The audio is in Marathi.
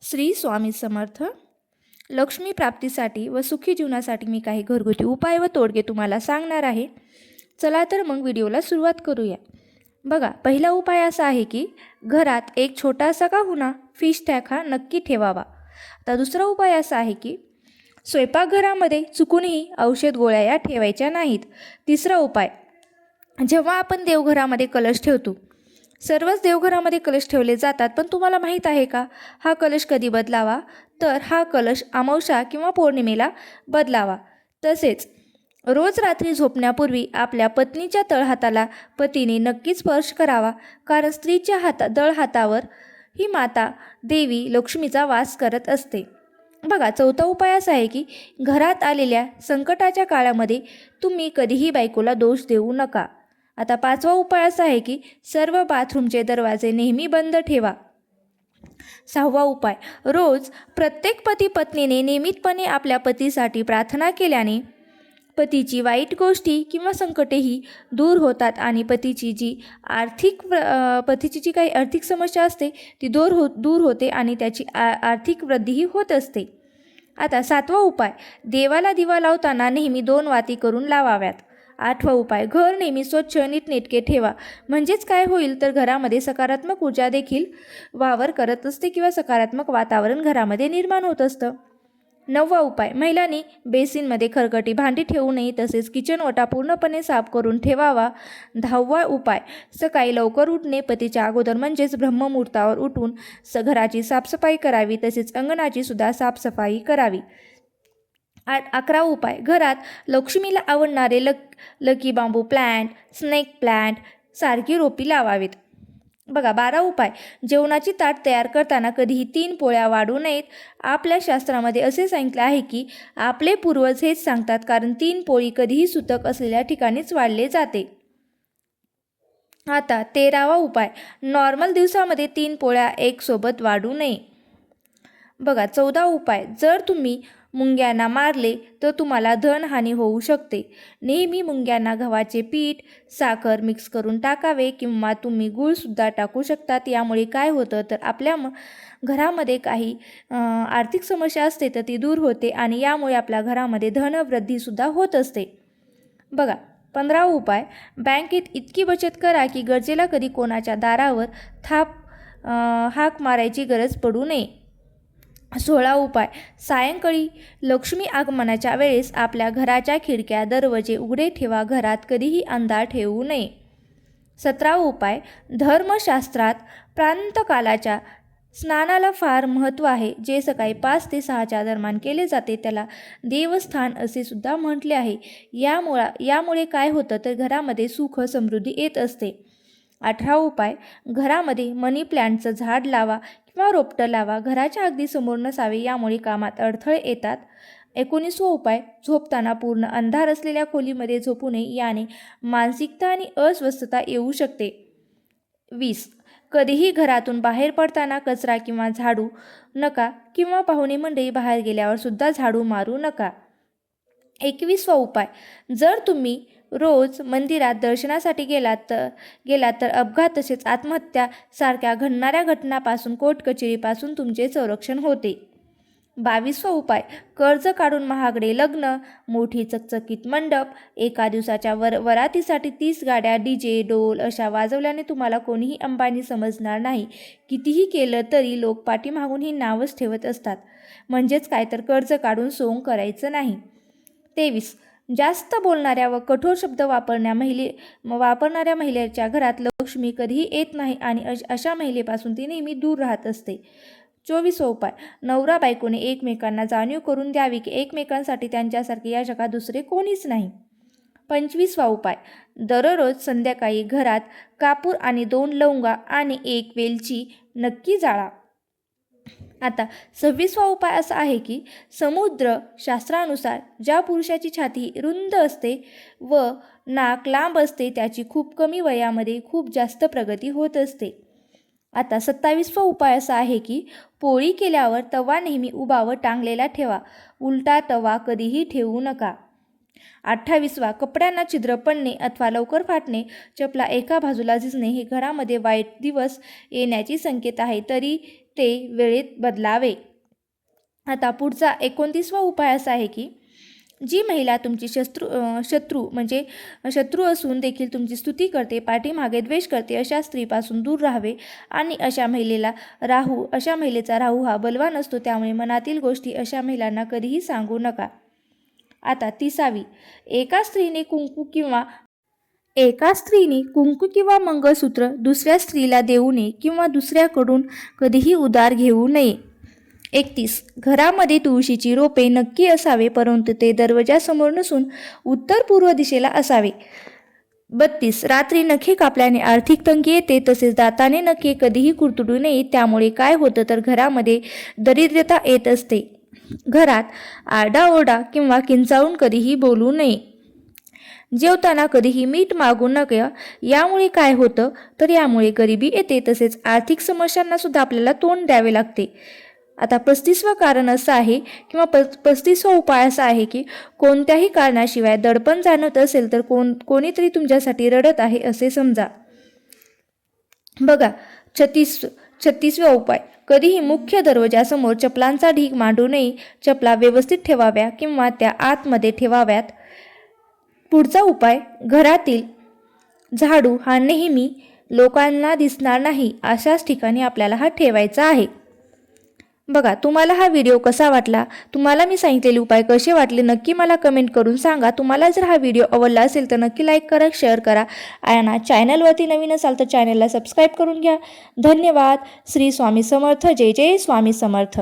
श्री स्वामी समर्थ. लक्ष्मी प्राप्तीसाठी व सुखी जीवनासाठी मी काही घरगुती उपाय व तोडगे तुम्हाला सांगणार आहे. चला तर मग व्हिडिओला सुरुवात करूया. बघा, पहिला उपाय असा आहे की घरात एक छोटासा का होईना फिश टँक हा नक्की ठेवावा. तर दुसरा उपाय असा आहे की स्वयंपाकघरामध्ये चुकूनही औषध गोळ्या या ठेवायच्या नाहीत. तिसरा उपाय, जेव्हा आपण देवघरामध्ये कलश ठेवतो, सर्वच देवघरामध्ये कलश ठेवले जातात, पण तुम्हाला माहीत आहे का हा कलश कधी बदलावा? तर हा कलश अमावस्या किंवा पौर्णिमेला बदलावा. तसेच रोज रात्री झोपण्यापूर्वी आपल्या पत्नीच्या तळहाताला पतीने नक्कीच स्पर्श करावा, कारण स्त्रीच्या तळहातावर ही माता देवी लक्ष्मीचा वास करत असते. बघा, चौथा उपाय असा आहे की घरात आलेल्या संकटाच्या काळामध्ये तुम्ही कधीही बायकोला दोष देऊ नका. आता पाचवा उपाय असा आहे की सर्व बाथरूमचे दरवाजे नेहमी बंद ठेवा. सहावा उपाय, रोज प्रत्येक पती पत्नीने नियमितपणे आपल्या पतीसाठी प्रार्थना केल्याने पतीची वाईट गोष्टी किंवा संकटेही दूर होतात आणि पतीची जी काही आर्थिक समस्या असते ती दूर होते आणि त्याची आर्थिक वृद्धीही होत असते. आता सातवा उपाय, देवाला दिवा लावताना नेहमी 2 वाती करून लावाव्यात. आठवा उपाय, घर नेहमी स्वच्छ नीटनेटके ठेवा. म्हणजेच काय होईल तर घरामध्ये सकारात्मक ऊर्जा देखील वावर करत असते किंवा सकारात्मक वातावरण घरामध्ये निर्माण होत असतं. नववा उपाय, महिलांनी बेसिनमध्ये खरकटी भांडी ठेवू नये, तसेच किचन ओटा पूर्णपणे साफ करून ठेवावा. 10वा उपाय, सकाळी लवकर उठणे, पतीच्या अगोदर म्हणजेच ब्रह्ममुहूर्तावर उठून घराची साफसफाई करावी, तसेच अंगणाची सुद्धा साफसफाई करावी. 11वा उपाय, घरात लक्ष्मीला आवडणारे लकी बांबू प्लांट, स्नेक प्लांट सारखी रोपी लावावीत. बघा, 12 उपाय, जेवणाची ताट तयार करताना कधीही 3 पोळ्या वाढू नयेत. आपल्या शास्त्रामध्ये असे सांगितले आहे की आपले पूर्वज हेच सांगतात, कारण 3 पोळी कधीही सुतक असलेल्या ठिकाणीच वाढले जाते. आता 13वा उपाय, नॉर्मल दिवसामध्ये 3 पोळ्या एक सोबत वाढू नये. बघा, 14 उपाय, जर तुम्ही मुंग्यांना मारले तर तुम्हाला धनहानी होऊ शकते. नेहमी मुंग्यांना गव्हाचे पीठ, साखर मिक्स करून टाकावे किंवा तुम्ही गूळसुद्धा टाकू शकतात. यामुळे काय होतं तर आपल्या घरामध्ये काही आर्थिक समस्या असते तर ती दूर होते आणि यामुळे आपल्या घरामध्ये धनवृद्धीसुद्धा होत असते. बघा, 15वा उपाय, बँकेत इतकी बचत करा की गरजेला कधी कोणाच्या दारावर हाक मारायची गरज पडू नये. 16 उपाय, सायंकाळी लक्ष्मी आगमनाच्या वेळेस आपल्या घराच्या खिडक्या दरवाजे उघडे ठेवा, घरात कधीही अंधार ठेवू नये. 17वा उपाय, धर्मशास्त्रात प्रातःकालाच्या स्नानाला फार महत्त्व आहे. जे सकाळी 5 ते 6च्या दरम्यान केले जाते त्याला देवस्थान असे सुद्धा म्हटले आहे. यामुळे काय होतं तर घरामध्ये सुख समृद्धी येत असते. 18वा उपाय, घरामध्ये मनी प्लॅन्टचं झाड लावा किंवा रोपटं लावा. घराच्या अगदी समोर नसावे, यामुळे कामात अडथळे येतात. 19वा उपाय, झोपताना पूर्ण अंधार असलेल्या खोलीमध्ये झोपू नये, याने मानसिकता आणि अस्वस्थता येऊ शकते. 20, कधीही घरातून बाहेर पडताना कचरा किंवा झाडू नका किंवा पाहुणे मंडळी बाहेर गेल्यावर सुद्धा झाडू मारू नका. 21वा उपाय, जर तुम्ही रोज मंदिरात दर्शनासाठी गेलात तर अपघात तसेच आत्महत्या सारख्या घडणाऱ्या घटनांपासून, कोर्ट कचेरीपासून तुमचे संरक्षण होते. 22वा उपाय, कर्ज काढून महागडे लग्न, मोठी चकचकीत मंडप, एका दिवसाच्या वरातीसाठी 30 गाड्या डीजे डोल अशा वाजवल्याने तुम्हाला कोणीही अंबानी समजणार नाही. कितीही केलं तरी लोक पाठीमागून ही नावच ठेवत असतात. म्हणजेच काय तर कर्ज काढून सोंग करायचं नाही. 23, जास्त बोलणाऱ्या व कठोर शब्द वापरणाऱ्या महिलेच्या घरात लक्ष्मी कधीही येत नाही आणि अशा महिलेपासून ती नेहमी दूर राहत असते. 24वा उपाय, नवरा बायकोने एकमेकांना जाणीव करून द्यावी की एकमेकांसाठी त्यांच्यासारखे या जगात दुसरे कोणीच नाही. 25वा उपाय, दररोज संध्याकाळी घरात कापूर आणि 2 लवंगा आणि 1 वेलची नक्की जाळा. आता 26वा उपाय असा आहे की समुद्र शास्त्रानुसार ज्या पुरुषाची छाती रुंद असते व नाक लांब असते त्याची खूप कमी वयामध्ये खूप जास्त प्रगती होत असते. आता 27वा उपाय असा आहे की पोळी केल्यावर तवा नेहमी उभा व टांगलेला ठेवा, उलटा तवा कधीही ठेवू नका. 28वा, कपड्यांना छिद्र पडणे अथवा लवकर फाटणे, चपला एका बाजूला झिजणे हे घरामध्ये वाईट दिवस येण्याची संकेत आहे. तरी ते वेळेत बदलावे. आता पुढचा 29वा उपाय असा आहे की जी महिला तुमची शत्रू असून देखील तुमची स्तुती करते, पाठीमागे द्वेष करते, अशा स्त्रीपासून दूर राहावे. आणि अशा महिलेचा राहू हा बलवान असतो, त्यामुळे मनातील गोष्टी अशा महिलांना कधीही सांगू नका. आता 30वी, एका स्त्रीने कुंकू किंवा मंगळसूत्र दुसऱ्या स्त्रीला देऊ नये किंवा दुसऱ्याकडून कधीही उधार घेऊ नये. 31, घरामध्ये तुळशीची रोपे नक्की असावे, परंतु ते दरवाजासमोर नसून उत्तर पूर्व दिशेला असावे. 32, रात्री नखे कापल्याने आर्थिक तंगी येते, तसेच दाताने नखे कधीही कुरतडू नये, त्यामुळे काय होतं तर घरामध्ये दरिद्रता येत असते. घरात आरडाओरडा किंवा किंचाळून कधीही बोलू नये. जेवताना कधीही मीठ मागू नये. यामुळे काय होतं तर यामुळे गरिबी येते, तसेच आर्थिक समस्यांना सुद्धा आपल्याला तोंड द्यावे लागते. आता 35वं कारण असं आहे किंवा 35वा उपाय असा आहे की कोणत्याही कारणाशिवाय दडपण जाणवत असेल तर कोणीतरी तुमच्यासाठी रडत आहे असे समजा. बघा 36वा उपाय, कधीही मुख्य दरवाजासमोर चपलांचा ढीग मांडू नये. चपला व्यवस्थित ठेवाव्या किंवा त्या आतमध्ये ठेवाव्यात. पुढचा उपाय, घरातील झाडू हा नेहमी लोकांना दिसणार नाही अशाच ठिकाणी आपल्याला हा ठेवायचा आहे. बघा, तुम्हाला हा व्हिडिओ कसा वाटला, तुम्हाला मी सांगितलेले उपाय कसे वाटले नक्की मला कमेंट करून सांगा. तुम्हाला जर हा व्हिडिओ आवडला असेल तर नक्की लाईक करा, शेअर करा आणि चॅनलवरती नवीन असाल तर चॅनलला सबस्क्राईब करून घ्या. धन्यवाद. श्री स्वामी समर्थ. जय जय स्वामी समर्थ.